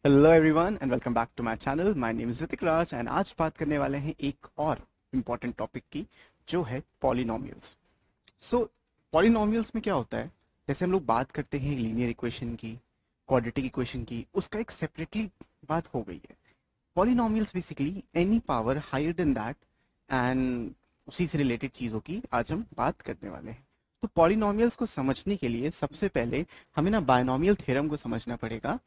Hello everyone and welcome back to my channel. My name is Hrithik Raj and आज बात करने वाले हैं एक और इम्पॉर्टेंट टॉपिक की, जो है पॉलिनोमियल्स। सो पॉलिनोमियल्स में क्या होता है, जैसे हम लोग बात करते हैं लीनियर इक्वेशन की, क्वाड्रेटिक इक्वेशन की, उसका एक सेपरेटली बात हो गई है। Polynomials basically any power higher than that, and उसी से रिलेटेड चीज़ों की आज हम बात करने वाले हैं। तो पॉलिनोमियल्स को समझने के लिए सबसे पहले हमें ना बायनोमियल थ्योरम को समझना पड़ेगा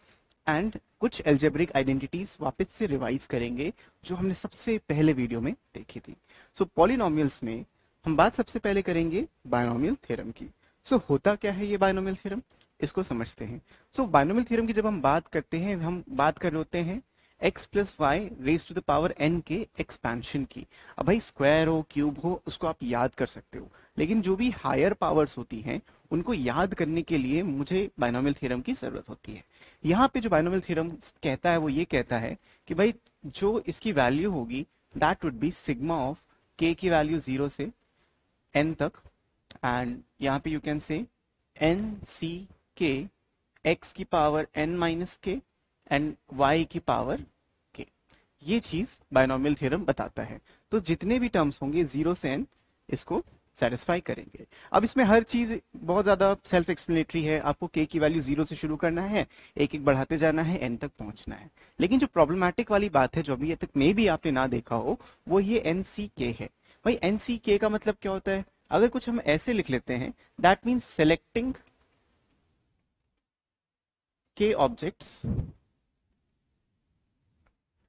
एंड कुछ एल्जेब्रिक आइडेंटिटीज वापस से रिवाइज करेंगे जो हमने सबसे पहले वीडियो में देखी थी। सो पॉलिनोमियल्स में हम बात सबसे पहले करेंगे बायनोमियल थ्योरम की। सो होता क्या है ये बायनोमियल थ्योरम, इसको समझते हैं। सो बायनोमियल थ्योरम की जब हम बात करते हैं, हम बात कर रहे होते हैं x plus y raise to the power n के एक्सपेंशन की। अब भाई स्क्वायर हो क्यूब हो उसको आप याद कर सकते हो, लेकिन जो भी हायर पावर्स होती हैं उनको याद करने के लिए मुझे बायनोमियल थ्योरम की जरूरत होती है। यहाँ पे जो बायनोमियल थ्योरम कहता है वो ये कहता है कि भाई जो इसकी वैल्यू होगी that would be sigma of के की वैल्यू 0 से n तक, एंड यहाँ पे you can say n C k x की power n minus k and y की पावर k। ये चीज बायनोमियल थ्योरम बताता है। तो जितने भी टर्म्स होंगे 0 से n इसको सेटिस्फाई करेंगे। अब इसमें हर चीज बहुत ज्यादा सेल्फ एक्सप्लेनेटरी है। आपको k की वैल्यू 0 से शुरू करना है, एक एक बढ़ाते जाना है, n तक पहुंचना है। लेकिन जो प्रॉब्लमैटिक वाली बात है, जो अभी तक मे भी आपने ना देखा हो, वो ये एन सी के है। भाई एन सी के का मतलब क्या होता है? अगर कुछ हम ऐसे लिख लेते हैं, that means selecting k objects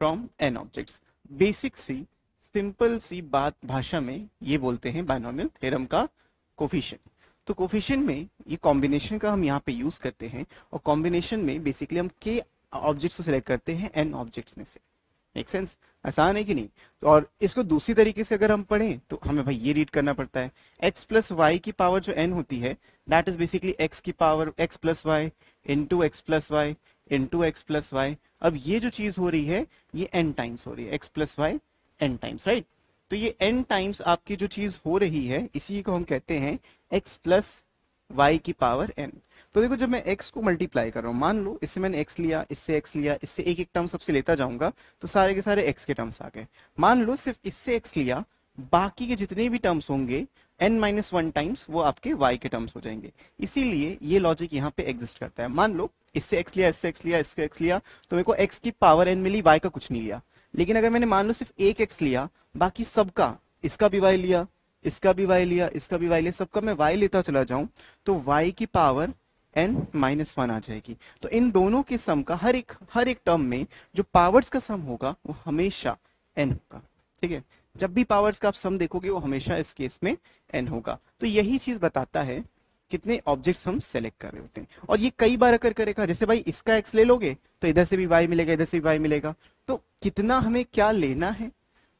from n objects. Basic सी सिंपल सी बात भाषा में ये बोलते हैं बायनोमियल थ्योरम का कोफिशिएंट। तो कोफिशिएंट में ये कॉम्बिनेशन का हम यहाँ पे यूज करते हैं, और कॉम्बिनेशन में बेसिकली हम के ऑब्जेक्ट्स को सिलेक्ट करते हैं एन ऑब्जेक्ट्स में से। Make sense? आसान है कि नहीं? तो और इसको दूसरी तरीके से अगर हम पढ़ें तो हमें भाई ये रीड करना पड़ता है, एक्स प्लस वाई की पावर जो एन होती है दैट इज बेसिकली एक्स की power x plus y into x plus y into x plus y. अब ये जो चीज हो रही है ये एन टाइम्स हो रही है, x plus y n times, right? तो ये एन टाइम्स आपकी जो चीज हो रही है इसी को हम कहते हैं एक्स प्लस वाई की पावर एन। तो देखो जब मैं x को मल्टीप्लाई कर रहा हूँ, मान लो इससे मैंने x लिया, इससे x लिया, इससे एक एक टर्म सबसे लेता जाऊंगा, तो सारे के सारे x के टर्म्स आ गए। मान लो सिर्फ इससे x लिया, बाकी के जितने भी टर्म्स होंगे n माइनस वन टाइम्स वो आपके y के टर्म्स हो जाएंगे। इसीलिए ये लॉजिक यहाँ पे एग्जिस्ट करता है। मान लो इससे x लिया, इससे x लिया, इससे x लिया, तो मेरे को x की पावर n मिली, y का कुछ नहीं लिया। लेकिन अगर मैंने मान लो सिर्फ एक x लिया, बाकी सबका, इसका भी y लिया, इसका भी y लिया, इसका भी y लिया, सबका मैं y लेता चला जाऊं, तो y की पावर n माइनस वन आ जाएगी। तो इन दोनों के सम का हर एक टर्म में जो पावर्स का सम होगा वो हमेशा n होगा। ठीक है? जब भी पावर्स का आप सम देखोगे वो हमेशा इस केस में n होगा। तो यही चीज बताता है कितने ऑब्जेक्ट्स हम सेलेक्ट कर रहे होते हैं। और ये कई बार अगर करेगा, जैसे भाई इसका x ले लोगे तो इधर से भी y मिलेगा, इधर से भी y मिलेगा। तो कितना हमें क्या लेना है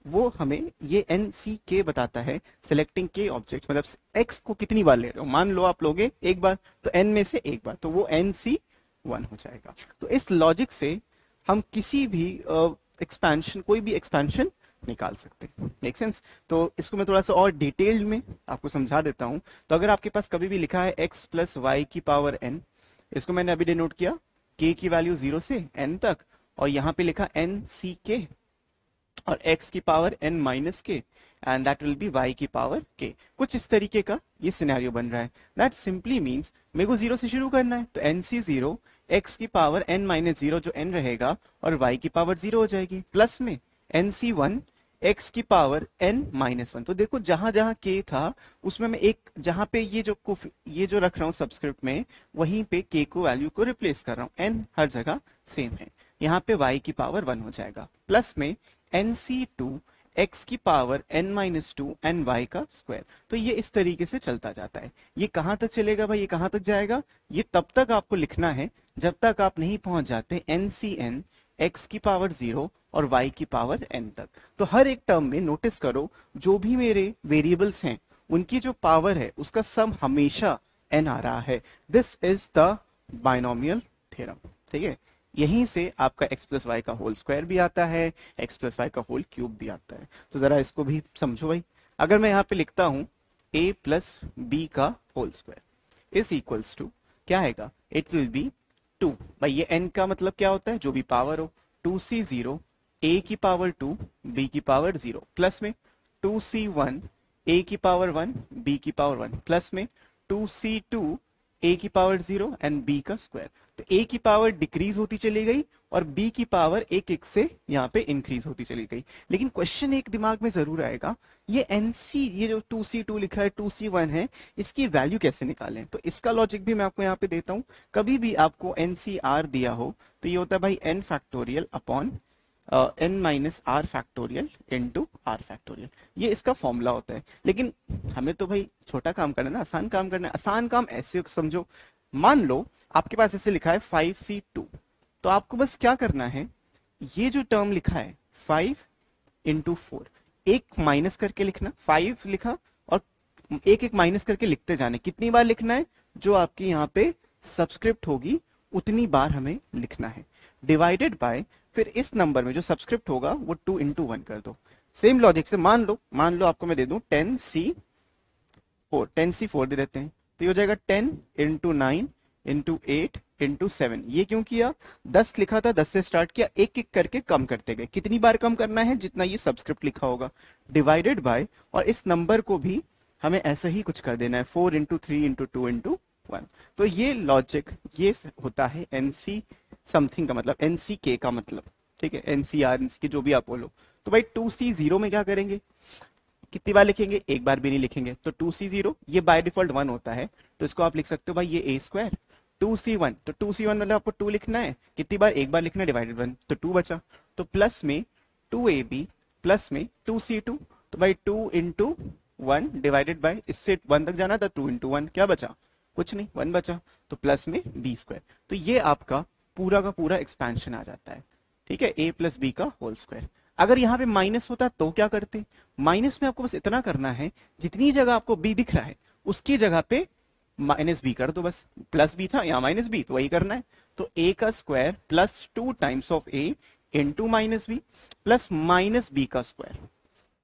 वो हमें ये एन सी के बताता है। सिलेक्टिंग के ऑब्जेक्ट मतलब एक्स को कितनी बार ले रहे हो, मान लो आप लोगे एक बार, तो एन में से एक बार, तो वो एन सी वन हो जाएगा। तो इस लॉजिक से हम किसी भी एक्सपेंशन, कोई भी एक्सपेंशन निकाल सकते हैं। Make sense? तो इसको मैं थोड़ा सा और डिटेल्ड में आपको समझा देता हूं। तो अगर आपके पास कभी भी लिखा है एक्स प्लस वाई की पावर एन, इसको मैंने अभी डिनोट किया के की वैल्यू 0 से n तक, और यहाँ पे लिखा एन सी के और x की power n minus k, and that will be y की पावर k। कुछ इस तरीके का ये सिनेरियो बन रहा है। दैट सिंपली मीन्स मेरे को 0 से शुरू करना है, तो n सी 0, x की पावर n माइनस 0 जो n रहेगा, और y की पावर 0 हो जाएगी, प्लस में n सी 1, x की पावर n माइनस वन। तो देखो जहां जहां k था उसमें मैं एक, जहां पे ये जो रख रहा हूँ सबस्क्रिप्ट में, वहीं पे k को वैल्यू को रिप्लेस कर रहा हूँ। n हर जगह सेम है। यहाँ पे y की पावर 1 हो जाएगा, प्लस में nc2 x की power n minus two and y का स्क्वायर। तो ये इस तरीके से चलता जाता है। ये कहां तक चलेगा भाई, ये कहां तक जाएगा? ये तब तक आपको लिखना है जब तक आप नहीं पहुंच जाते ncn x की पावर 0 और y की पावर n तक। तो हर एक टर्म में नोटिस करो, जो भी मेरे वेरिएबल्स हैं उनकी जो पावर है उसका सम हमेशा n आ रहा है। This is the binomial theorem. ठीक है? यहीं से आपका x प्लस वाई का होल स्क्वायर भी आता है, x प्लस वाई का होल क्यूब भी आता है। तो जरा इसको भी समझो भाई। अगर मैं यहाँ पे लिखता हूं a प्लस बी का whole square is equals to क्या आएगा? इट विल बी 2, भाई ये n का मतलब क्या होता है, जो भी पावर हो, 2c0 a की पावर 2 b की पावर 0 प्लस में 2c1 a की पावर 1 b की पावर 1 प्लस में 2c2 a की पावर 0 एंड b का स्क्वायर। तो a की पावर डिक्रीज होती चली गई और b की पावर एक एक से यहाँ पे इंक्रीज होती चली गई। लेकिन क्वेश्चन एक दिमाग में जरूर आएगा, ये nc, ये जो 2c2 लिखा है 2c1 है, इसकी वैल्यू कैसे निकालें? तो इसका लॉजिक भी मैं आपको यहाँ पे देता हूँ। कभी भी आपको ncr दिया हो तो ये होता है भाई n factorial upon n minus r factorial into r factorial, ये इसका फॉर्मूला होता है। लेकिन हमें तो भाई छोटा काम करना है ना, आसान काम करना है। आसान काम ऐसे समझो, मान लो आपके पास ऐसे लिखा है 5c2, तो आपको बस क्या करना है, ये जो टर्म लिखा है 5 इंटू 4, एक माइनस करके लिखना, 5 लिखा और एक एक माइनस करके लिखते जाने। कितनी बार लिखना है, जो आपकी यहाँ पे सब्सक्रिप्ट होगी उतनी बार हमें लिखना है, डिवाइडेड बाय फिर इस नंबर में जो सब्सक्रिप्ट होगा वो 2 इंटू 1 कर दो। सेम लॉजिक से मान लो आपको मैं दे दूं 10c4 दे देते हैं, तो ये हो जाएगा 10 इंटू 9 इंटू 8 इंटू 7। ये क्यों किया, 10 लिखा था, 10 से स्टार्ट किया, एक एक करके कम करते गए। कितनी बार कम करना है, जितना ये सब्सक्रिप्ट लिखा होगा, डिवाइडेड बाय, और इस नंबर को भी हमें ऐसा ही कुछ कर देना है, 4 इंटू 3 इंटू 2 इंटू 1। तो ये लॉजिक, ये होता है एनसी समथिंग का मतलब, एनसीके का मतलब, ठीक है, एनसीआर एनसीके जो भी आप बोलो। तो भाई 2c0 में क्या करेंगे, कितनी बार लिखेंगे, एक बार भी नहीं लिखेंगे। तो 2c0 ये बाय डिफॉल्ट 1 होता है, तो इसको आप लिख सकते हो भाई ये a स्क्वायर। 2c1, तो 2c1 मतलब आपको 2 लिखना है, कितनी बार, एक बार लिखना है, डिवाइडेड 1, तो 2 बचा। तो प्लस में 2ab प्लस में 2c2, तो भाई 2 इंटू 1 डिवाइडेड बाय, इससे 1 तक जाना था, 2 इंटू 1 क्या बचा, कुछ नहीं, 1 बचा। तो प्लस में b स्क्वायर, तो ये आपका पूरा का पूरा एक्सपेंशन आ जाता है, ठीक है, a प्लस बी का होल स्क्वायर। अगर यहाँ पे माइनस होता तो क्या करते, माइनस में आपको बस इतना करना है, जितनी जगह आपको b दिख रहा है उसकी जगह पे माइनस बी कर दो, बस प्लस बी था यहाँ माइनस बी, तो वही करना है। तो a का square plus 2 times of a into minus b plus minus b का स्क्वायर।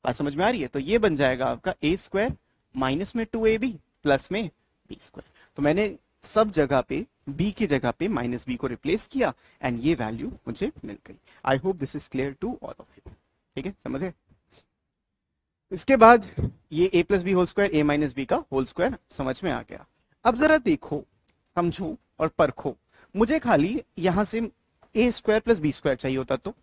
बात समझ में आ रही है? तो ये बन जाएगा आपका a स्क्वायर माइनस में 2ab प्लस में b स्क्वायर। तो मैंने सब जगह पे b की जगह पे माइनस बी को रिप्लेस किया एंड ये वैल्यू मुझे मिल गई। I hope this is clear to all of you, ठीक है, समझे? इसके बाद ये a plus b whole square, a minus b का होल स्क्वायर समझ में आ गया। अब जरा देखो, समझो और परखो, मुझे खाली यहां से a square plus b square चाहिए होता, तो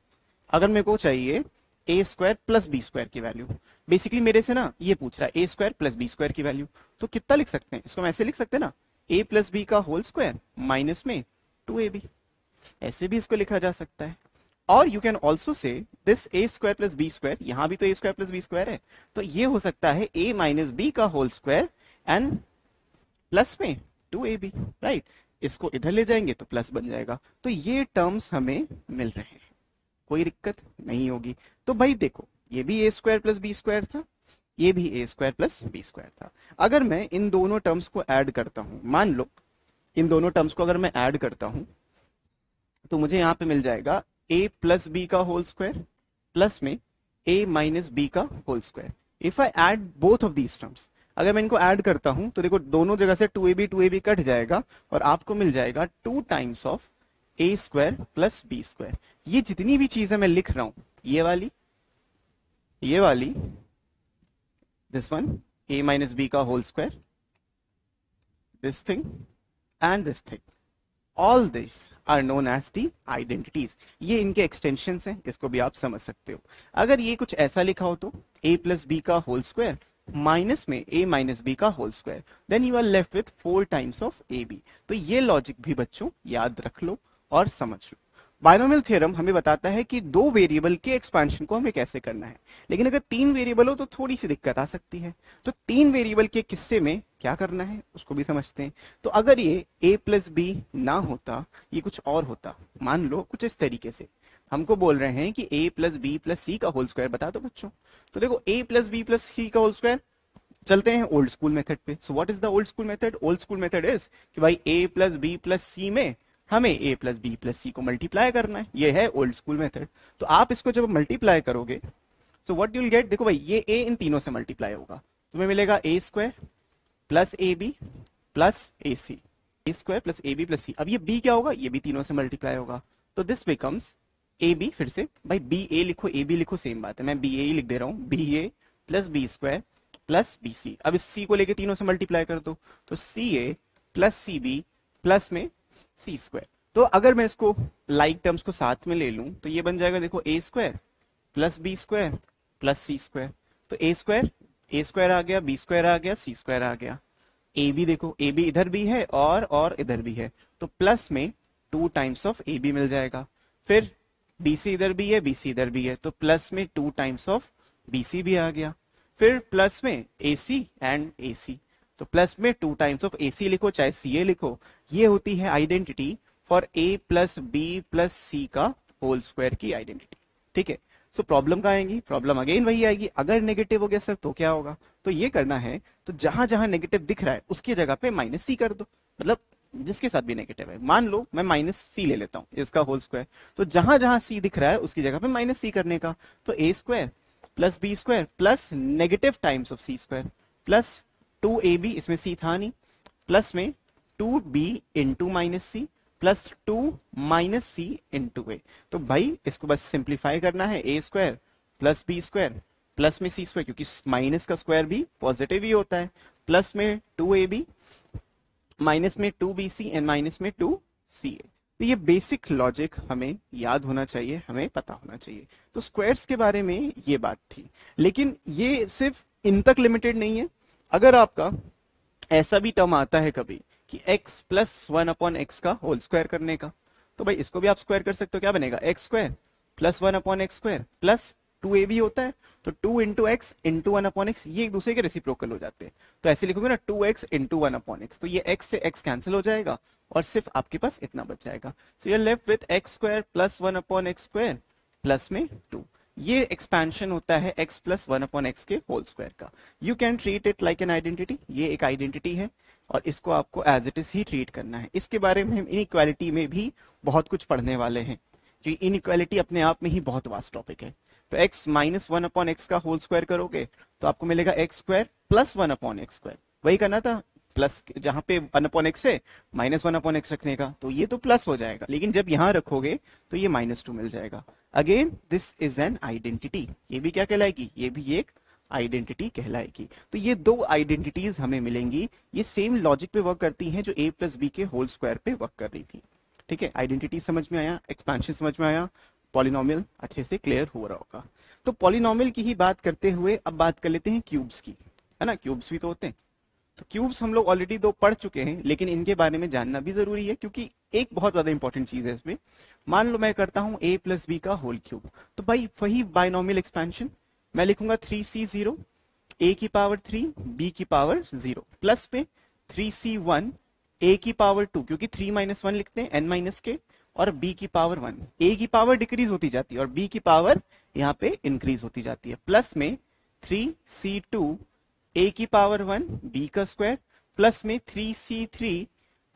अगर मेरे को चाहिए a square plus b square की वैल्यू, बेसिकली मेरे से ना ये पूछ रहा है a square plus b square की वैल्यू, तो कितना लिख सकते हैं इसको, हम ऐसे लिख सकते हैं ना, a प्लस बी का होल स्क्वायर माइनस में 2ab, ऐसे भी इसको लिखा जा सकता है। और you can also say this a square plus b square, यहां भी तो a square plus b square है, तो ये हो सकता है a माइनस बी का होल स्क्वायर एंड प्लस में 2ab, राइट। इसको इधर ले जाएंगे तो प्लस बन जाएगा। तो ये टर्म्स हमें मिल रहे हैं, कोई दिक्कत नहीं होगी। तो भाई देखो, ये भी a square plus b square था, ये भी a square plus b square था। अगर मैं इन दोनों टर्म्स को ऐड करता हूं, मान लो इन दोनों टर्म्स को अगर मैं ऐड करता हूं, तो मुझे यहां पे मिल जाएगा a प्लस बी का होल स्क्वायर प्लस में a माइनस बी का whole square. If I add both of these terms, अगर मैं इनको ऐड करता हूं तो देखो दोनों जगह से 2ab कट जाएगा और आपको मिल जाएगा 2 times of a square plus b square. ये जितनी भी चीजें मैं लिख रहा हूं, ये वाली this one, a minus b का whole square, this thing and this thing, all this are known as the identities. ये इनके एक्सटेंशंस हैं, इसको भी आप समझ सकते हो। अगर ये कुछ ऐसा लिखा हो तो a प्लस बी का होल स्क्वायर माइनस में a माइनस बी का whole square, then you are left with 4 times of ab। तो ये लॉजिक भी बच्चों याद रख लो और समझ लो। बायनोमियल थ्योरम हमें बताता है कि 2 वेरिएबल के एक्सपेंशन को हमें कैसे करना है, लेकिन अगर 3 वेरिएबल हो तो थोड़ी सी दिक्कत आ सकती है। तो 3 वेरिएबल के किस्से में क्या करना है उसको भी समझते हैं। तो अगर ये a प्लस बी ना होता, ये कुछ और होता, मान लो कुछ इस तरीके से, हमको बोल रहे हैं कि a plus b plus c का होल स्क्वायर बता दो बच्चों। तो देखो a plus b plus c का होल स्क्वायर, चलते हैं ओल्ड स्कूल मेथड पे। So what is the old school method? Old school method is कि भाई a प्लस बी प्लस सी में हमें a प्लस बी प्लस सी को मल्टीप्लाई करना है, ये है ओल्ड स्कूल मेथड। तो आप इसको जब मल्टीप्लाई करोगे, so what you will get, देखो भाई ये a इन तीनों से मल्टीप्लाई होगा, तुम्हें मिलेगा a square plus ab plus ac, a square plus a b plus c. अब ये बी क्या होगा, ये भी तीनों से मल्टीप्लाई होगा, तो दिस बिकम्स ए बी, फिर से भाई बी ए लिखो ए बी लिखो सेम बात है, मैं बी ए ही लिख दे रहा हूँ, b a plus b square plus b c. अब इस सी को लेके तीनों से मल्टीप्लाई कर दो, तो सी ए प्लस सी बी प्लस में सी स्क्वायर। तो अगर मैं इसको लाइक टर्म्स को साथ में ले लूं तो ये बन जाएगा, देखो a square plus b square plus c square. तो ए स्क्वायर आ गया, बी स्क्वायर आ गया, सी स्क्वायर आ गया। ए बी देखो, ए बी इधर भी है और इधर भी है, तो प्लस में 2 टाइम्स ऑफ ए बी मिल जाएगा। फिर बी सी इधर भी है, बी सी इधर भी है, तो प्लस में 2 टाइम्स ऑफ बी सी भी आ गया। फिर प्लस में ए सी एंड ए सी, तो प्लस में 2 टाइम्स ऑफ ए सी लिखो चाहे सी ए लिखो। ये होती है identity for a plus b plus c का होल स्क्वायर की आइडेंटिटी। ठीक है, सो प्रॉब्लम कहाँ आएगी, प्रॉब्लम अगेन वही आएगी, अगर नेगेटिव हो गया सर तो क्या होगा। तो ये करना है, तो जहां जहां नेगेटिव दिख रहा है उसकी जगह पे माइनस सी कर दो, मतलब जिसके साथ भी नेगेटिव है। मान लो मैं माइनस सी ले लेता हूँ इसका होल स्क्वायर, तो जहां जहां सी दिख रहा है उसकी जगह पे माइनस सी करने का। तो a square plus b square plus negative times of c square plus 2ab, इसमें सी था नहीं, प्लस में 2b into minus c plus 2 minus c into a. तो भाई इसको बस सिंप्लीफाई करना है, a square plus b square plus में सी स्क्वायर, क्योंकि माइनस का स्क्वायर भी पॉजिटिव ही होता है, प्लस में 2ab माइनस में 2bc एंड माइनस में 2ca। तो ये बेसिक लॉजिक हमें याद होना चाहिए, हमें पता होना चाहिए। तो स्क्वायर्स के बारे में ये बात थी, लेकिन ये सिर्फ इन तक लिमिटेड नहीं है। अगर आपका ऐसा भी टर्म आता है कभी कि x प्लस 1/x का होल स्क्वायर करने का, तो भाई इसको भी आप स्क्वायर कर सकते हो, क्या बनेगा x square plus 1/x square plus 2ab होता है, तो 2 इंटू एक्स इंटू 1/x, ये एक दूसरे के रेसिप्रोकल हो जाते हैं। तो ऐसे लिखोगे ना 2x इंटू 1/x, तो ये x से x कैंसिल हो जाएगा और सिर्फ आपके पास इतना बच जाएगा। So you are left with x square plus 1/x square plus में 2। ये एक्सपेंशन होता है x प्लस 1/x के होल स्क्वायर का। You can treat it like an identity, ये एक आइडेंटिटी है और इसको आपको एज इट इज ही ट्रीट करना है। इसके बारे में हम इनइक्वालिटी में भी बहुत कुछ पढ़ने वाले हैं, क्योंकि इनइक्वालिटी अपने आप में ही बहुत वास्ट टॉपिक है। तो x माइनस 1/x का होल स्क्वायर करोगे तो आपको मिलेगा x square plus 1/x square, वही करना था, प्लस जहां पे 1/x है माइनस 1/x रखने का, तो ये तो प्लस हो जाएगा, लेकिन जब यहां रखोगे तो ये -2 मिल जाएगा। Again this is an identity, ये भी क्या कहलाएगी, ये भी एक आइडेंटिटी कहलाएगी। तो ये दो आइडेंटिटीज हमें मिलेंगी, ये सेम लॉजिक पे वर्क करती हैं जो a प्लस बी के होल स्क्वायर पे वर्क कर रही थी। ठीक है, आइडेंटिटी समझ में आया, एक्सपेंशन समझ में आया, पॉलिनोमियल अच्छे से क्लियर हो रहा होगा। तो पॉलिनोमियल की ही बात करते हुए अब बात कर लेते हैं क्यूब्स की, है ना, क्यूब्स भी तो होते हैं। तो क्यूब्स हम लोग ऑलरेडी 2 पढ़ चुके हैं, लेकिन इनके बारे में जानना भी जरूरी है, क्योंकि एक बहुत ज्यादा इंपॉर्टेंट चीज है इसमें। मान लो मैं करता हूं a प्लस बी का होल क्यूब, तो भाई वही बाइनोमियल एक्सपेंशन, मैं लिखूंगा 3c0 a की पावर 3 b की पावर 0 प्लस में 3c1 a की पावर 2, क्योंकि 3 - 1 लिखते हैं n माइनस के, और b की पावर 1, a की पावर डिक्रीज होती जाती है और b की पावर यहाँ पे इंक्रीज होती जाती है, प्लस में 3c2 a की पावर 1 b का स्क्वायर प्लस में 3c3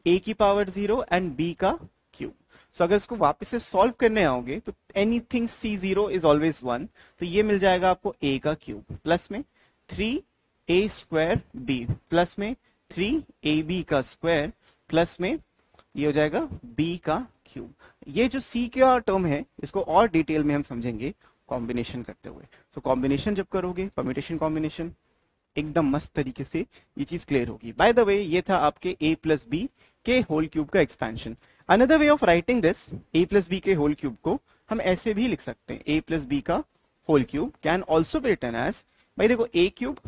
a की पावर 0 एंड b का क्यूब। सो अगर इसको वापस से सॉल्व करने आओगे तो एनीथिंग c0 इज ऑलवेज 1, तो ये मिल जाएगा आपको a का क्यूब प्लस में 3a स्क्वायर b प्लस में 3ab का स्क्वायर प्लस में ये हो जाएगा b का क्यूब। ये जो c का टर्म है इसको और डिटेल में हम समझेंगे कॉम्बिनेशन करते हुए। सो कॉम्बिनेशन जब करोगे, परम्यूटेशन कॉम्बिनेशन, एकदम मस्त तरीके से ये चीज क्लियर होगी। बाय द वे ये था आपके a प्लस बी के होल क्यूब का expansion. Another way of writing this a plus b के होल क्यूब को हम ऐसे भी लिख सकते हैं, a प्लस बी का whole cube can also be written as, भाई देखो a क्यूब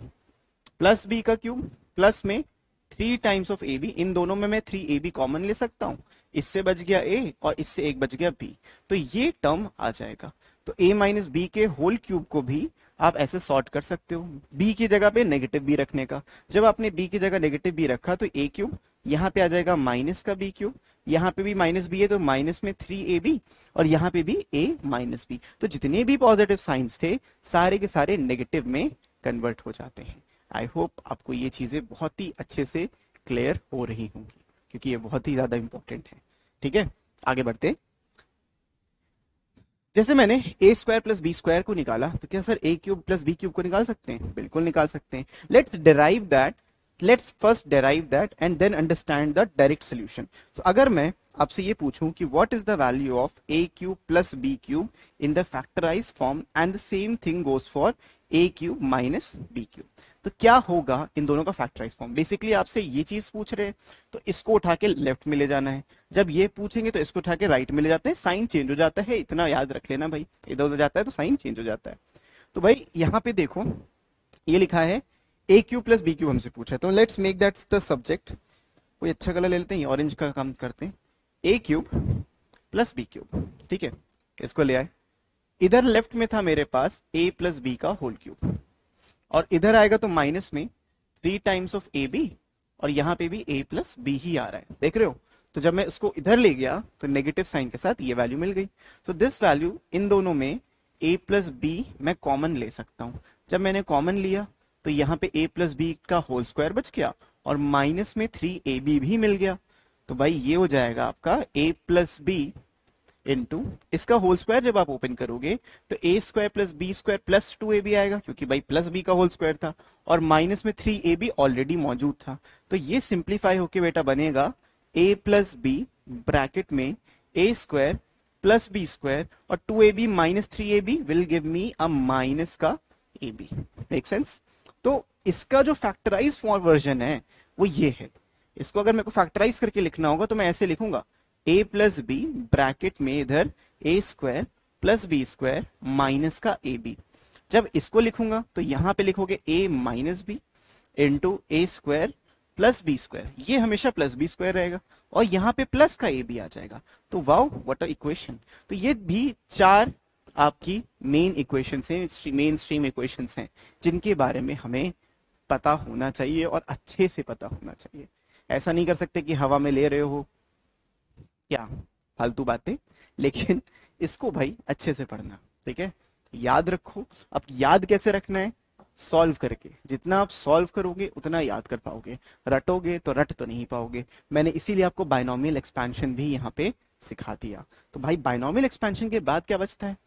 प्लस b का क्यूब प्लस में 3 टाइम्स ऑफ ab, इन दोनों में मैं 3ab कॉमन ले सकता हूं, इससे बच गया a और इससे एक बच गया b, तो ये टर्म आ जाएगा। तो a माइनस बी के होल क्यूब को भी आप ऐसे सॉर्ट कर सकते हो, b की जगह पे नेगेटिव b रखने का। जब आपने b की जगह नेगेटिव b रखा तो a क्यूब यहाँ पे आ जाएगा माइनस का b क्यूब, यहाँ पे भी माइनस b है तो माइनस में 3ab और यहाँ पे भी a माइनस b। तो जितने भी पॉजिटिव साइंस थे सारे के सारे नेगेटिव में कन्वर्ट हो जाते हैं। आई होप आपको ये चीजें बहुत ही अच्छे से क्लियर हो रही होंगी, क्योंकि ये बहुत ही ज्यादा इंपॉर्टेंट है। ठीक है, आगे बढ़ते हैं। जैसे मैंने a square plus b square को निकाला, तो क्या sir a cube plus b cube को निकाल सकते हैं? बिल्कुल निकाल सकते हैं। Let's derive that let's first derive that and then understand the direct solution. So अगर मैं आपसे ये पूछूं कि what is the value of a cube plus b cube in the factorise form and the same thing goes for a cube minus B cube, तो क्या होगा इन दोनों का फैक्टराइज फॉर्म। बेसिकली आपसे ये चीज पूछ रहे हैं तो इसको उठा के लेफ्ट में ले जाना है, जब ये पूछेंगे तो इसको उठा के राइट में ले जाते हैं, साइन चेंज हो जाता है, इतना याद रख लेना भाई, इधर उधर जाता है तो साइन चेंज हो जाता है। तो भाई यहाँ पे देखो ये लिखा है ए क्यूब प्लस बी क्यूब हमसे पूछा है, तो let's make that the subject. कोई अच्छा कलर ले लेते हैं, ऑरेंज का काम करते हैं। ए क्यूब प्लस बी क्यूब, ठीक है, इसको ले आए। इधर लेफ्ट में था मेरे पास ए प्लस बी का होल क्यूब, और इधर आएगा तो माइनस में 3 टाइम्स ऑफ ए बी, और यहाँ पे भी ए प्लस बी ही आ रहा है, देख रहे हो। तो जब मैं इसको इधर ले गया तो नेगेटिव साइन के साथ ये वैल्यू मिल गई। सो दिस वैल्यू इन दोनों में ए प्लस बी मैं कॉमन ले सकता हूं। जब मैंने कॉमन लिया तो यहाँ पे a प्लस बी का होल स्क्वायर बच गया, और माइनस में 3ab भी मिल गया। तो भाई ये हो जाएगा आपका a प्लस बी इंटू इसका होल स्क्वायर, जब आप ओपन करोगे तो a square plus b square plus 2ab आएगा, क्योंकि भाई प्लस बी का होल स्क्वायर था, और माइनस में 3ab ऑलरेडी मौजूद था। तो ये सिंप्लीफाई होके बेटा बनेगा a प्लस बी ब्रैकेट में ए स्क्वायर प्लस बी स्क्वायर, और 2ab minus 3ab will give me a minus का ab। Make sense. तो इसका जो फैक्टराइज वर्जन है वो ये है। इसको अगर मेरे को फैक्टराइज करके लिखना होगा तो मैं ऐसे लिखूंगा a प्लस बी ब्रैकेट में इधर a square plus b square minus का ए बी। जब इसको लिखूंगा तो यहां पे लिखोगे a minus b into a square plus b square, ये हमेशा प्लस बी स्क्वायर रहेगा, और यहाँ पे प्लस का ए बी आ जाएगा। तो वाओ व्हाट अ इक्वेशन। तो ये भी 4 आपकी मेन इक्वेशंस हैं, मेन स्ट्रीम इक्वेशंस हैं, जिनके बारे में हमें पता होना चाहिए और अच्छे से पता होना चाहिए। ऐसा नहीं कर सकते कि हवा में ले रहे हो क्या फालतू बातें, लेकिन इसको भाई अच्छे से पढ़ना, ठीक है, याद रखो। अब याद कैसे रखना है, सॉल्व करके। जितना आप सॉल्व करोगे उतना याद कर पाओगे, रटोगे तो रट तो नहीं पाओगे। मैंने इसीलिए आपको बायनोमियल एक्सपेंशन भी यहाँ पे सिखा दिया। तो भाई बायनोमियल एक्सपेंशन के बाद क्या बचता है,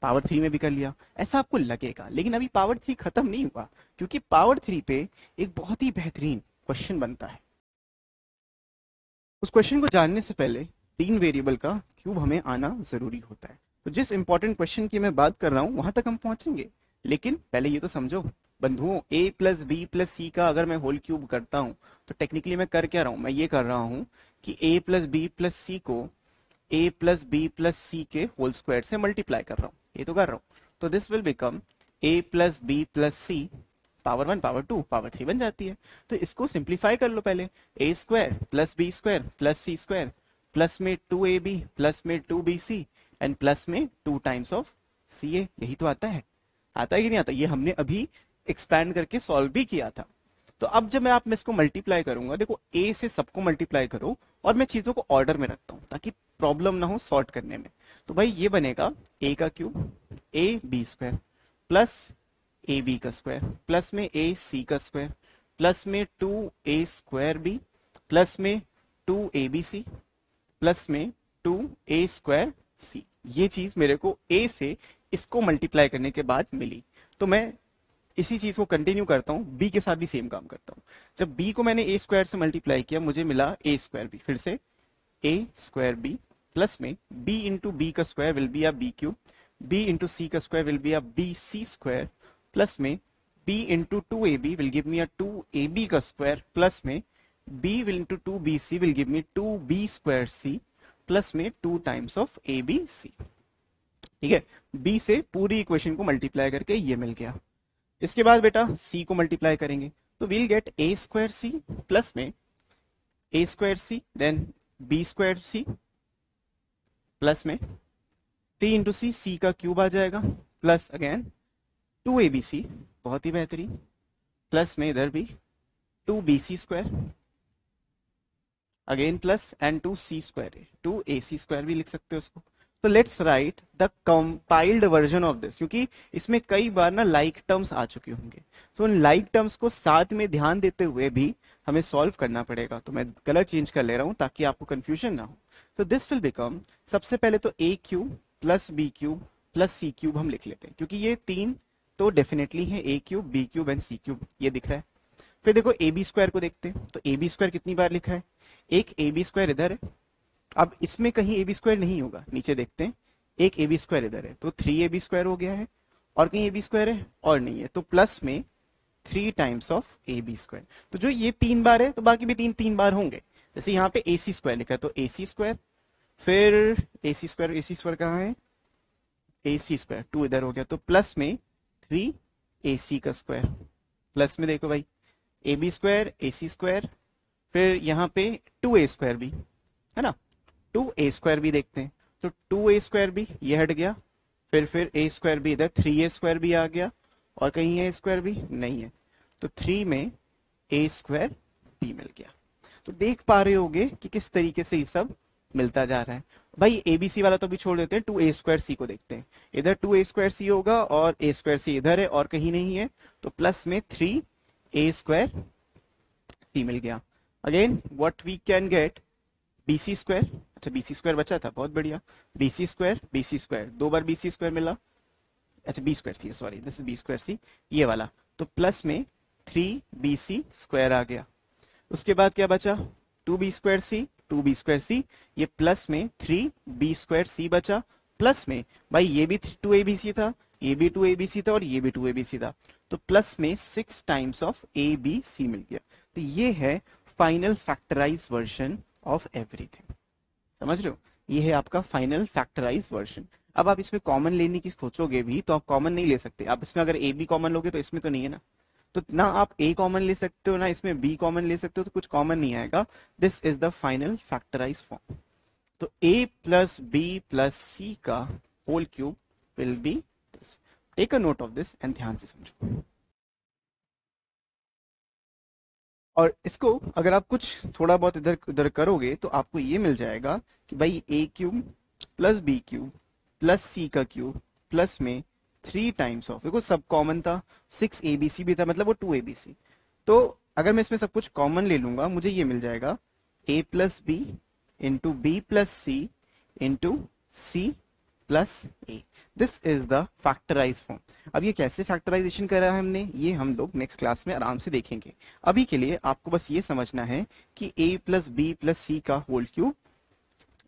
पावर 3 में भी कर लिया, ऐसा आपको लगेगा, लेकिन अभी पावर 3 खत्म नहीं हुआ, क्योंकि पावर 3 पे एक बहुत ही बेहतरीन क्वेश्चन बनता है। उस क्वेश्चन को जानने से पहले 3 वेरिएबल का क्यूब हमें आना जरूरी होता है। तो जिस इंपॉर्टेंट क्वेश्चन की मैं बात कर रहा हूं वहां तक हम पहुंचेंगे, लेकिन पहले ये तो समझो बंधुओं, a plus b plus c का अगर मैं होल क्यूब करता हूं तो टेक्निकली मैं कर क्या रहा हूं, मैं ये कर रहा हूं कि a प्लस बी प्लस सी को a प्लस बी प्लस सी के होल स्क्वायर से मल्टीप्लाई कर रहा हूं, ये तो कर रहा हूं। तो this will become a plus b plus c power 1 power 2 power 3 बन जाती है। तो इसको सिंप्लीफाई कर लो पहले, a square plus b square plus c square plus में 2ab प्लस में 2bc एंड प्लस में 2 टाइम्स ऑफ ca। यही तो आता है, आता है कि नहीं आता, ये हमने अभी एक्सपैंड करके सॉल्व भी किया था। तो अब जब मैं इसको मल्टीप्लाई करूंगा, देखो a से सबको मल्टीप्लाई करो, और मैं चीजों को ऑर्डर में रखता हूं ताकि प्रॉब्लम ना हो सॉर्ट करने में। तो भाई ये बनेगा a का cube a b square plus a b का स्क्वायर प्लस में ए सी का स्क्वायर प्लस में 2a स्क्वायर बी प्लस में 2abc प्लस में 2a स्क्वायर सी। ये चीज मेरे को a से इसको मल्टीप्लाई करने के बाद मिली, तो मैं इसी चीज को कंटिन्यू करता हूं, b के साथ भी सेम काम करता हूं। जब b को मैंने a स्क्वायर से मल्टीप्लाई किया मुझे मिला a स्क्वायर बी, फिर से a स्क्वायर बी प्लस में b इंटू बी का square will be a b cube, b into c का square will be a b c square plus में b into 2ab will give me a 2ab का square plus में b into 2bc will give me 2b square c plus में 2 times of abc। ठीक है, b से पूरी equation को multiply करके ये मिल गया। इसके बाद बेटा c को मल्टीप्लाई करेंगे तो we'll get a square c plus में a square c then b square c plus में c इंटू c का क्यूब आ जाएगा प्लस अगेन 2abc, बहुत ही बेहतरीन, प्लस में इधर भी 2bc square again plus and 2c square, 2ac square भी लिख सकते हो उसको। तो let's write the compiled version of this, क्योंकि इसमें कई बार ना लाइक टर्म्स आ चुके होंगे, तो उन लाइक टर्म्स को साथ में ध्यान देते हुए भी हमें सॉल्व करना पड़ेगा। तो मैं कलर चेंज कर ले रहा हूं ताकि आपको कंफ्यूजन ना हो। तो दिस विल बिकम, सबसे पहले तो a cube plus b cube plus c cube हम लिख लेते हैं, क्योंकि ये 3 तो डेफिनेटली है, a cube b cube and c cube, ये दिख रहा है। फिर देखो ए बी स्क्वायर को देखते हैं, तो ए बी स्क्वायर कितनी बार लिखा है, एक ए बी स्क्वायर इधर है, अब इसमें कहीं ए बी स्क्वायर नहीं होगा, नीचे देखते हैं, एक ए बी स्क्वायर इधर है, तो 3ab² हो गया है, और कहीं ए बी स्क्वायर है और नहीं है, तो प्लस में 3 times of a b square. तो जो ये 3 बार है तो बाकी भी 3 बार होंगे। जैसे यहाँ पे ए सी स्क्वायर लिखा है तो ए सी स्क्वायर, फिर ए सी स्क्वायर कहाँ है, ए सी स्क्वायर, 2 इधर हो गया, तो प्लस में 3 ए सी का स्क्वायर, प्लस में देखो भाई a b square a c square, फिर यहाँ पे 2a² भी है ना, 2a² भी देखते हैं, तो 2a² भी ये हट गया, फिर a² भी इधर, 3a² भी आ गया, और कहीं a² भी नहीं है, तो 3 में a² भी मिल गया। तो देख पा रहे होगे कि किस तरीके से ये सब मिलता जा रहा है। भाई ABC वाला तो भी छोड़ देते हैं, 2a² को देखते हैं, इधर 2a² होगा और a² इधर है और कहीं नहीं है, तो प्लस में 3a² मिल गया। Again what we can get, BC², अच्छा BC² बचा था, बहुत बढ़िया, BC², 2 बार BC² मिला, अच्छा B²C, sorry this is B²C, ये वाला, तो प्लस में 3BC² आ गया। उसके बाद क्या बचा, 2B²C, ये प्लस में 3B²C बचा, प्लस में भाई ये भी 2ABC था, ये भी 2ABC था और ये भी 2ABC था, तो प्लस में 6 टाइम्स ऑफ ABC मिल गया। तो ये है final factorise version of everything, समझ रहे हो, ये है आपका फाइनल फैक्टराइज वर्जन। अब आप इसमें कॉमन लेने की सोचोगे भी तो आप कॉमन नहीं ले सकते, आप इसमें अगर ए बी कॉमन लोगे तो इसमें तो नहीं है ना, तो ना आप ए कॉमन ले सकते हो ना इसमें बी कॉमन ले सकते हो, तो कुछ कॉमन नहीं आएगा। This is the final factorise form. तो a plus b plus c का whole cube will be this. Take a note of this and ध्यान से समझो। और इसको अगर आप कुछ थोड़ा बहुत इधर उधर करोगे तो आपको ये मिल जाएगा कि भाई a³ plus b³ plus c का क्यूब प्लस में 3 टाइम्स ऑफ, देखो सब कॉमन था, 6abc भी था, मतलब वो 2abc, तो अगर मैं इसमें सब कुछ कॉमन ले लूंगा मुझे ये मिल जाएगा a plus b into b plus c into c plus a. This is the factorise form. अब ये कैसे फैक्टराइजेशन करा है हमने, ये हम लोग नेक्स्ट क्लास में आराम से देखेंगे। अभी के लिए आपको बस ये समझना है कि a plus b plus c का होल क्यूब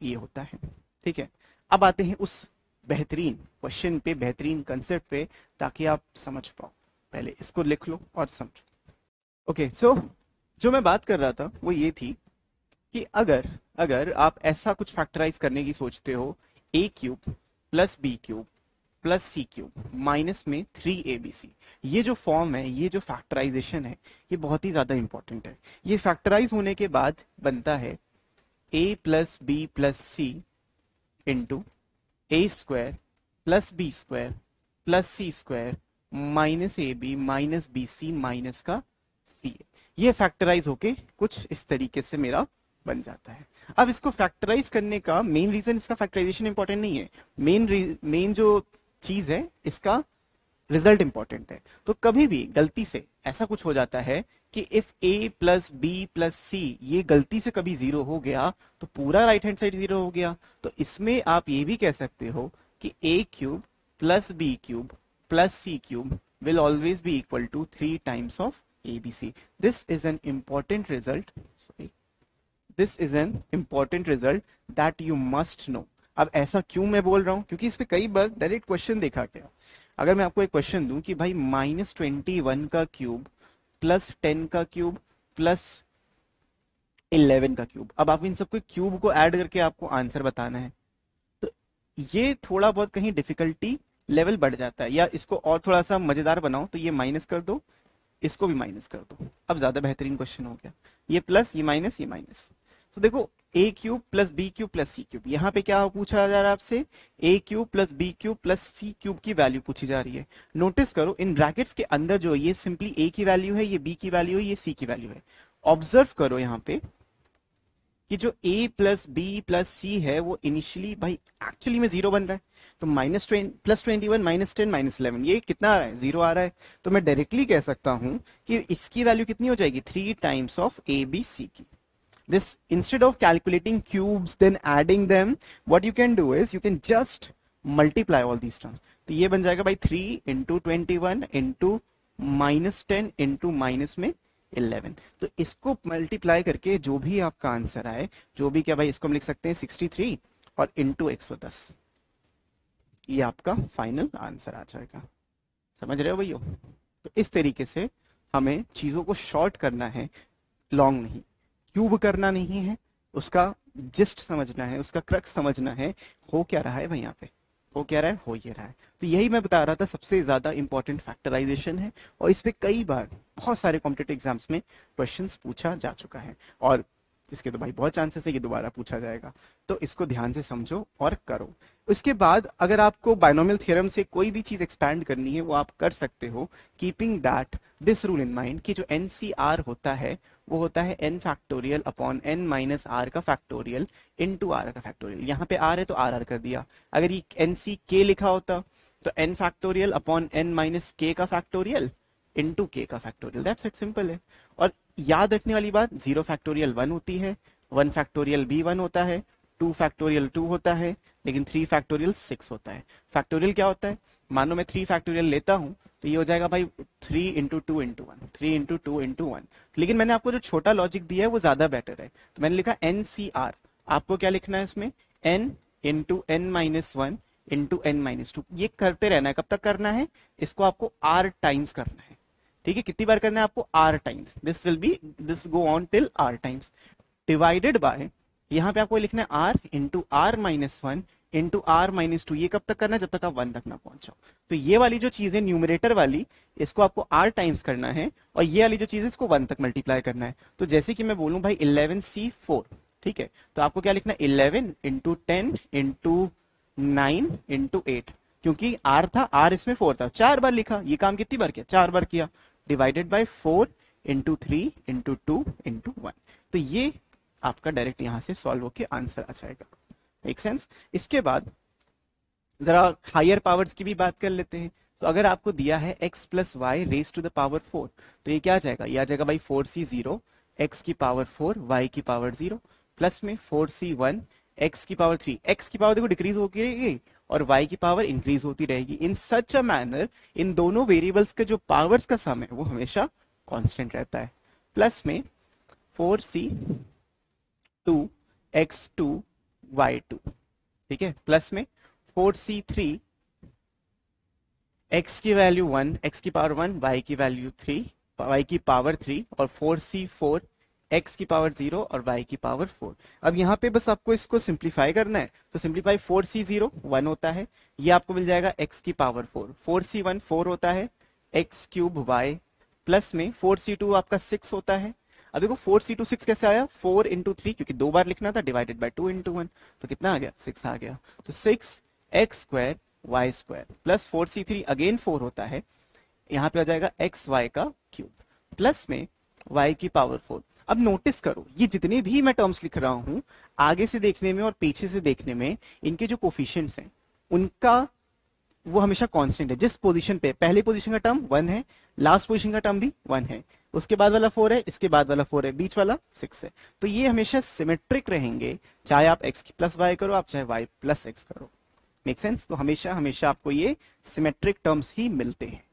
ये होता है, ठीक है। अब आते हैं उस बेहतरीन क्वेश्चन पे, बेहतरीन कंसेप्ट पे, ताकि आप समझ पाओ। पहले इसको लिख लो और समझो। ओके, सो जो मैं बात कर रहा था वो ये थी कि अगर आप ऐसा कुछ फैक्टराइज करने की सोचते हो, a³ plus b³ plus c³ minus में 3abc, ये जो फॉर्म है, ये जो फैक्टराइजेशन है, ये बहुत ही ज्यादा इंपॉर्टेंट है। ये फैक्टराइज होने के बाद बनता है a plus b plus c into a² plus b² plus c² minus ab minus bc minus का c। ये फैक्टराइज होके कुछ इस तरीके से मेरा बन जाता है। अब इसको फैक्टराइज करने का मेन रीजन, इसका फैक्टराइजेशन इंपॉर्टेंट नहीं है, मेन जो चीज है इसका रिजल्ट इंपॉर्टेंट है। तो कभी भी गलती से ऐसा कुछ हो जाता है कि if a plus b plus c ये गलती से कभी 0 हो गया तो पूरा राइट हैंड साइड 0 हो गया। तो इसमें आप ये भी कह सकते हो कि a³ plus b³ plus c³ will always be equal to 3 times of abc. This is an important result. Sorry. This is an important result that you must know. अब ऐसा क्यों मैं बोल रहा हूं, क्योंकि इस पे कई बार डायरेक्ट क्वेश्चन देखा गया। अगर मैं आपको एक क्वेश्चन दूं कि भाई -21 का क्यूब प्लस 10 का क्यूब प्लस 11 का क्यूब, अब आप इन सबको क्यूब को ऐड करके आपको आंसर बताना है, तो ये थोड़ा बहुत कहीं डिफिकल्टी लेवल बढ़ जाता है। या इसको और थोड़ा सा मजेदार बनाओ तो ये माइनस कर दो, इसको भी माइनस कर दो, अब ज्यादा बेहतरीन क्वेश्चन हो गया। ये प्लस, ये माइनस, ये माइनस। तो देखो a³ plus b³ plus c³, यहाँ पे क्या पूछा जा रहा है आपसे, a³ plus b³ plus c³ की वैल्यू पूछी जा रही है। नोटिस करो इन ब्रैकेट्स के अंदर जो ये सिंपली a की वैल्यू है, ये b की वैल्यू है, ये c की वैल्यू है। ऑब्जर्व करो यहाँ पे कि जो a प्लस बी प्लस सी है वो इनिशियली भाई एक्चुअली में 0 बन रहा है, तो +21 -10 -11 ये कितना आ रहा है, 0 आ रहा है। तो मैं डायरेक्टली कह सकता हूं कि इसकी वैल्यू कितनी हो जाएगी, 3 times of a b c की। This, instead of calculating cubes then adding them, what you can do is you can just multiply all these terms. तो ये बन जाएगा भाई 3 into 21 into -10 into माइनस में 11। तो इसको मल्टीप्लाई करके जो भी आपका आंसर आए, जो भी क्या भाई, इसको हम लिख सकते हैं 63 और इंटू 110, ये आपका फाइनल आंसर आ जाएगा। समझ रहे हो भैया? तो इस तरीके से हमें चीजों को शॉर्ट करना है, लॉन्ग नहीं, क्यूब करना नहीं है, उसका जिस्ट समझना है, उसका क्रक्स समझना है, हो क्या रहा है भाई यहाँ पे, हो क्या रहा है, हो ये रहा है। तो यही मैं बता रहा था, सबसे ज्यादा इंपॉर्टेंट फैक्टराइजेशन है, और इस पे कई बार बहुत सारे कॉम्पिटेटिव एग्जाम्स में क्वेश्चंस पूछा जा चुका है, और इसके तो भाई बहुत चांसेस है कि दोबारा पूछा जाएगा। तो इसको ध्यान से समझो और करो। उसके बाद अगर आपको बाइनोमियल थ्योरम से कोई भी चीज एक्सपैंड करनी है वो आप कर सकते हो, keeping that this rule in mind कि जो एनसीआर होता है वो होता है n factorial upon n minus r का फैक्टोरियल इनटू आर का फैक्टोरियल। यहाँ पे आर है तो आर आर कर दिया। अगर ये एन सी के लिखा होता तो n factorial upon n minus के का फैक्टोरियल इनटू के का फैक्टोरियल, दैट्स इट, सिंपल है। और याद रखने वाली बात, 0 फैक्टोरियल 1 होती है, 1 फैक्टोरियल भी 1 होता है, 2 फैक्टोरियल 2 होता है, लेकिन 3 फैक्टोरियल 6 होता है। फैक्टोरियल क्या होता है, मानो मैं 3 फैक्टोरियल लेता हूं तो ये हो जाएगा भाई 3 इंटू 2 इंटू 1, 3 इंटू 2 इंटू 1। लेकिन मैंने आपको जो छोटा लॉजिक दिया है वो ज्यादा बेटर है, तो मैंने लिखा एन सी आर। आपको क्या लिखना है इसमें, n into n minus one into n minus two. ये करते रहना है, कब तक करना है, इसको आपको r टाइम्स करना है। ठीक है, कितनी बार करना है आपको, r times, this will be, this go on till r times, divided by, यहाँ पे आपको लिखना है r into r minus one into r minus two. ये कब तक करना है, जब तक आप 1 तक ना पहुंचाओ। तो ये वाली जो चीज है न्यूमरेटर वाली, इसको आपको r टाइम्स करना है, और ये वाली जो चीज है इसको 1 तक मल्टीप्लाई करना है। तो जैसे कि मैं बोलूं भाई 11c4, ठीक है, तो आपको क्या लिखना है, 11 इंटू 10 इंटू 9 इंटू 8, क्योंकि r था, r इसमें 4 था, 4 बार लिखा, ये काम कितनी बार किया, 4 बार किया, divided by 4 into 3 into 2 into 1। तो ये आपका डायरेक्ट यहां से सॉल्व होके आंसर आ जाएगा। Make sense? इसके बाद जरा हायर पावर्स की भी बात कर लेते हैं। तो अगर आपको दिया है x plus y raise to the power 4, तो ये क्या आ जाएगा, ये आ जाएगा भाई 4c0 x की पावर 4 y की पावर 0 प्लस में 4c1 x की पावर 3, x की पावर देखो डिक्रीज होती रहेगी और y की पावर इंक्रीज होती रहेगी इन सच अ मैनर, इन दोनों वेरिएबल्स के जो पावर्स का सम है वो हमेशा कांस्टेंट रहता है। प्लस में 4c2 x2 y2, ठीक है, प्लस में 4c3 x की वैल्यू 1, x की पावर 1, y की वैल्यू 3, y की पावर 3, और 4c4 x की पावर 0 और y की पावर 4। अब यहाँ पे बस आपको इसको सिंप्लीफाई करना है, तो सिंप्लीफाई 4c0 1 होता है, ये आपको मिल जाएगा x की पावर 4, 4c1 4 होता है, x क्यूब y, प्लस में 4c2 आपका 6 होता है। अब देखो 4c2 6 कैसे आया, 4 इंटू 3, क्योंकि 2 बार लिखना था, डिवाइडेड बाय 2 इंटू 1, तो कितना आ गया, 6 आ गया। तो 6 x square y square plus 4c3 again 4 होता है, यहाँ पे आ जाएगा एक्स वाई का क्यूब, प्लस में y की पावर 4। अब नोटिस करो, ये जितने भी मैं टर्म्स लिख रहा हूं, आगे से देखने में और पीछे से देखने में इनके जो कोफिशिएंट्स हैं उनका वो हमेशा कांस्टेंट है। जिस पोजीशन पे पहले पोजीशन का टर्म 1 है, लास्ट पोजीशन का टर्म भी 1 है, उसके बाद वाला 4 है, इसके बाद वाला 4 है, बीच वाला 6 है। तो ये हमेशा सिमेट्रिक रहेंगे, चाहे आप x प्लस वाई करो, आप चाहे y प्लस एक्स करो। Make sense? तो हमेशा हमेशा आपको ये सिमेट्रिक टर्म्स ही मिलते हैं।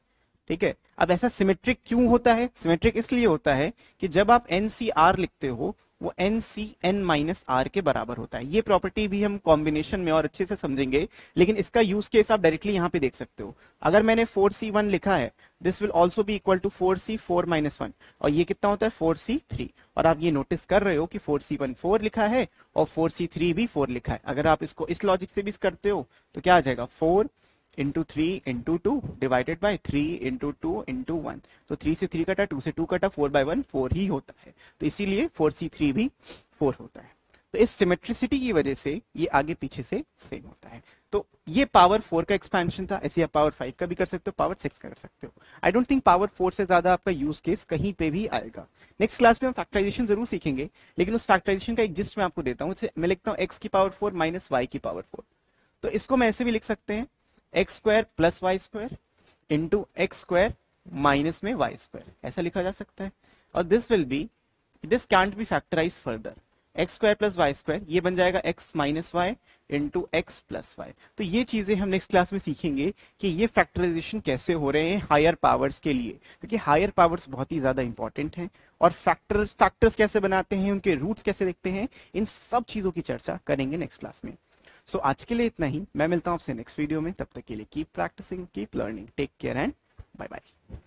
ठीक है, अब ऐसा सिमेट्रिक क्यों होता है, सिमेट्रिक इसलिए होता है कि जब आप NCR लिखते हो वो NCN माइनस आर के बराबर होता है। ये प्रॉपर्टी भी हम कॉम्बिनेशन में और अच्छे से समझेंगे, लेकिन इसका यूज केस आप डायरेक्टली यहां पे देख सकते हो। अगर मैंने 4c1 लिखा है, this will also be equal to 4c4 minus 1, और ये कितना होता है 4c3। और आप ये नोटिस कर रहे हो कि 4c1 4 लिखा है और 4c3 भी 4 लिखा है। अगर आप इसको इस लॉजिक से भी करते हो तो क्या आ जाएगा, 4 into 3 into 2 divided by 3 into 2 into 1। तो 3 से 3 कटा, 2 से 2 कटा, 4/1 4 ही होता है। तो इसीलिए 4c3 भी 4 होता है। तो इस सिमेट्रिसिटी की वजह से ये आगे पीछे से सेम होता है। तो ये पावर 4 का एक्सपेंशन था, ऐसे आप पावर 5 का भी कर सकते हो, पावर 6 का कर सकते हो। आई डोंट थिंक पावर 4 से ज्यादा आपका यूज केस कहीं पे भी आएगा। नेक्स्ट क्लास में हम फैक्टराइजेशन जरूर सीखेंगे, लेकिन उस फैक्टराइजेशन का एक जिस्ट मैं आपको देता हूँ। मैं लिखता हूँ x की पावर 4 माइनस y की पावर 4। तो इसको मैं ऐसे भी लिख सकते हैं, x square plus y square into x square minus में वाई स्क्वायर, ऐसा लिखा जा सकता है। और this will be, this can't be factorise further, x square plus y square, ये बन जाएगा x minus y into x plus y. तो ये चीजें हम नेक्स्ट क्लास में सीखेंगे कि ये फैक्टराइजेशन कैसे हो रहे हैं हायर पावर्स के लिए, क्योंकि हायर पावर्स बहुत ही ज्यादा इंपॉर्टेंट हैं। और फैक्टर्स फैक्टर्स कैसे बनाते हैं, उनके रूट्स कैसे देखते हैं, इन सब चीजों की चर्चा करेंगे नेक्स्ट क्लास में। सो आज के लिए इतना ही, मैं मिलता हूं आपसे नेक्स्ट वीडियो में। तब तक के लिए keep practising, keep learning, take care and bye bye.